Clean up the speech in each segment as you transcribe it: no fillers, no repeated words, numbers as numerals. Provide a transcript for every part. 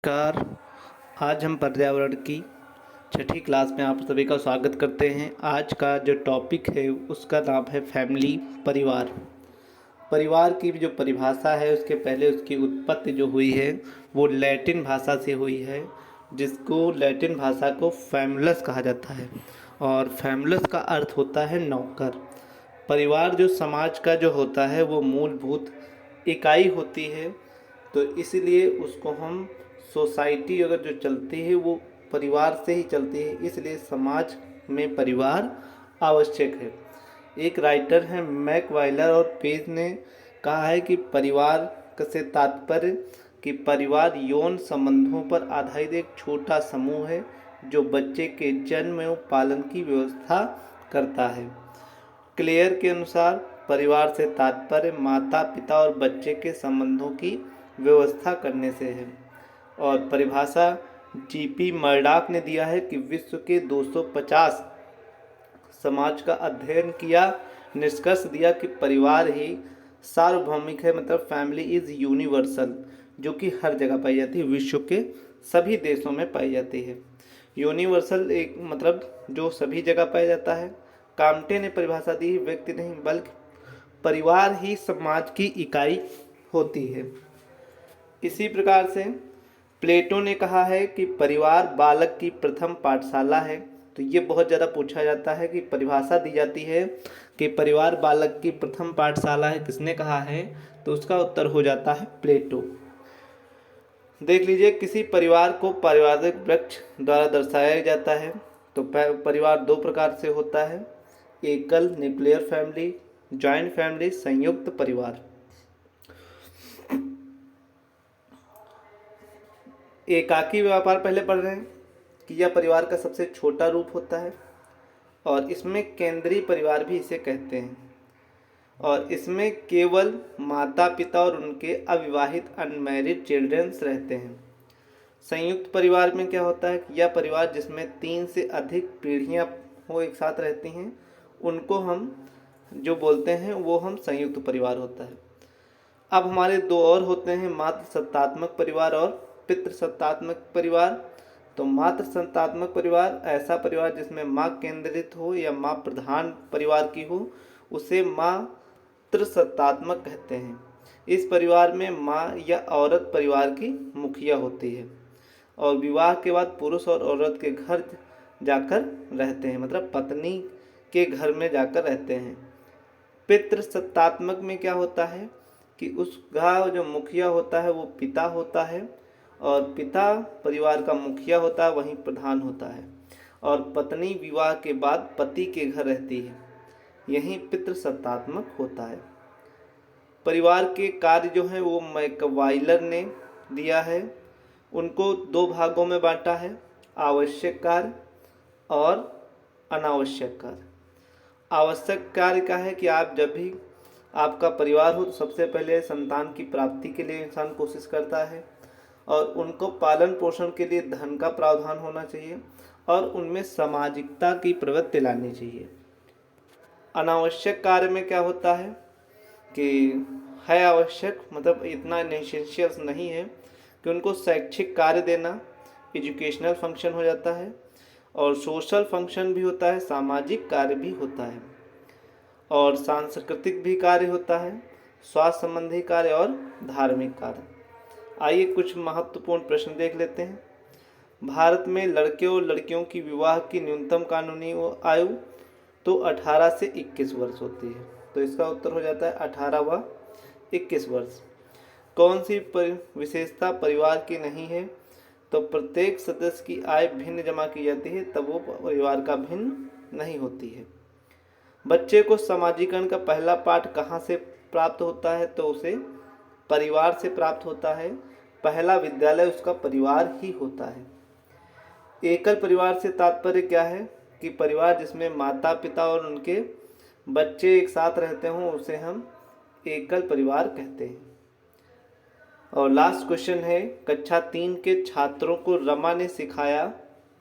Car आज हम पर्यावरण की छठी क्लास में आप सभी का स्वागत करते हैं। आज का जो टॉपिक है उसका नाम है फैमिली, परिवार। परिवार की जो परिभाषा है उसके पहले उसकी उत्पत्ति जो हुई है वो लैटिन भाषा से हुई है, जिसको लैटिन भाषा को फैमुलस कहा जाता है। और फैमुलस का अर्थ होता है नौकर। परिवार जो समाज का जो होता है वो मूलभूत इकाई होती है, तो इसलिए उसको हम सोसाइटी अगर जो चलती है वो परिवार से ही चलती है, इसलिए समाज में परिवार आवश्यक है। एक राइटर हैं मैकवाइलर और पेज ने कहा है कि परिवार से तात्पर्य कि परिवार यौन संबंधों पर आधारित एक छोटा समूह है जो बच्चे के जन्म एवं पालन की व्यवस्था करता है। क्लेयर के अनुसार परिवार से तात्पर्य माता पिता और बच्चे के संबंधों की व्यवस्था करने से है। और परिभाषा जीपी मर्डॉक ने दिया है कि विश्व के 250 समाज का अध्ययन किया, निष्कर्ष दिया कि परिवार ही सार्वभौमिक है, मतलब फैमिली इज़ यूनिवर्सल, जो कि हर जगह पाई जाती है, विश्व के सभी देशों में पाई जाती है। यूनिवर्सल एक मतलब जो सभी जगह पाया जाता है। काम्टे ने परिभाषा दी, व्यक्ति नहीं बल्कि परिवार ही समाज की इकाई होती है। इसी प्रकार से प्लेटो ने कहा है कि परिवार बालक की प्रथम पाठशाला है। तो ये बहुत ज़्यादा पूछा जाता है कि परिभाषा दी जाती है कि परिवार बालक की प्रथम पाठशाला है, किसने कहा है? तो उसका उत्तर हो जाता है प्लेटो। देख लीजिए, किसी परिवार को पारिवारिक वृक्ष द्वारा दर्शाया जाता है। तो परिवार दो प्रकार से होता है, एकल न्यूक्लियर फैमिली, जॉइंट फैमिली, संयुक्त परिवार। एकाकी व्यापार पहले पढ़ रहे हैं कि यह परिवार का सबसे छोटा रूप होता है और इसमें केंद्रीय परिवार भी इसे कहते हैं। और इसमें केवल माता पिता और उनके अविवाहित अनमैरिड चिल्ड्रंस रहते हैं। संयुक्त परिवार में क्या होता है कि यह परिवार जिसमें 3 से अधिक पीढ़ियां हो एक साथ रहती हैं, उनको हम जो बोलते हैं वो हम संयुक्त परिवार होता है। अब हमारे दो और होते हैं, मातृ सत्तात्मक परिवार और पितृ सत्तात्मक परिवार। तो मातृ सत्तात्मक परिवार ऐसा परिवार जिसमें माँ केंद्रित हो या माँ प्रधान परिवार की हो, उसे मातृ सत्तात्मक कहते हैं। इस परिवार में माँ या औरत परिवार की मुखिया होती है और विवाह के बाद पुरुष और औरत के घर जाकर रहते हैं, मतलब पत्नी के घर में जाकर रहते हैं। पितृ सत्तात्मक में क्या होता है कि उसका जो मुखिया होता है वो पिता होता है और पिता परिवार का मुखिया होता है, वहीं प्रधान होता है, और पत्नी विवाह के बाद पति के घर रहती है, यही पितृ सत्तात्मक होता है। परिवार के कार्य जो हैं वो मैकवाइलर ने दिया है, उनको दो भागों में बांटा है, आवश्यक कार्य और अनावश्यक कार्य। आवश्यक कार्य का है कि आप जब भी आपका परिवार हो तो सबसे पहले संतान की प्राप्ति के लिए इंसान कोशिश करता है और उनको पालन पोषण के लिए धन का प्रावधान होना चाहिए और उनमें सामाजिकता की प्रवृत्ति लानी चाहिए। अनावश्यक कार्य में क्या होता है कि है आवश्यक, मतलब इतना नेसेशियस नहीं है कि उनको शैक्षिक कार्य देना, एजुकेशनल फंक्शन हो जाता है, और सोशल फंक्शन भी होता है, सामाजिक कार्य भी होता है, और सांस्कृतिक भी कार्य होता है, स्वास्थ्य संबंधी कार्य और धार्मिक कार्य। आइए कुछ महत्वपूर्ण प्रश्न देख लेते हैं। भारत में लड़के और लड़कियों की विवाह की न्यूनतम कानूनी आयु तो 18 से 21 वर्ष होती है, तो इसका उत्तर हो जाता है 18 व 21 वर्ष। कौन सी विशेषता परिवार की नहीं है? तो प्रत्येक सदस्य की आय भिन्न जमा की जाती है, तब वो परिवार का भिन्न नहीं होती है। बच्चे को समाजीकरण का पहला पाठ कहाँ से प्राप्त होता है? तो उसे परिवार से प्राप्त होता है, पहला विद्यालय उसका परिवार ही होता है। एकल परिवार से तात्पर्य क्या है कि परिवार जिसमें माता पिता और उनके बच्चे एक साथ रहते हों उसे हम एकल परिवार कहते हैं। और लास्ट क्वेश्चन है, कक्षा 3 के छात्रों को रमा ने सिखाया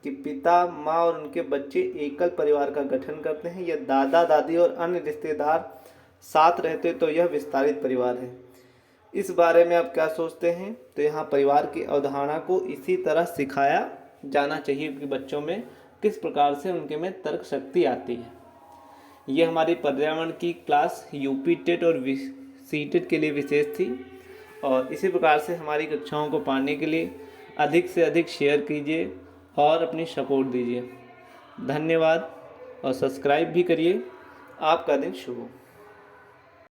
कि पिता माँ और उनके बच्चे एकल परिवार का गठन करते हैं, या दादा दादी और अन्य रिश्तेदार साथ रहते तो यह विस्तारित परिवार है। इस बारे में आप क्या सोचते हैं? तो यहाँ परिवार की अवधारणा को इसी तरह सिखाया जाना चाहिए कि बच्चों में किस प्रकार से उनके में तर्क शक्ति आती है। ये हमारी पर्यावरण की क्लास यूपी टेट और सी टेट के लिए विशेष थी। और इसी प्रकार से हमारी कक्षाओं को पाने के लिए अधिक से अधिक शेयर कीजिए और अपनी सपोर्ट दीजिए। धन्यवाद और सब्सक्राइब भी करिए। आपका दिन शुभ हो।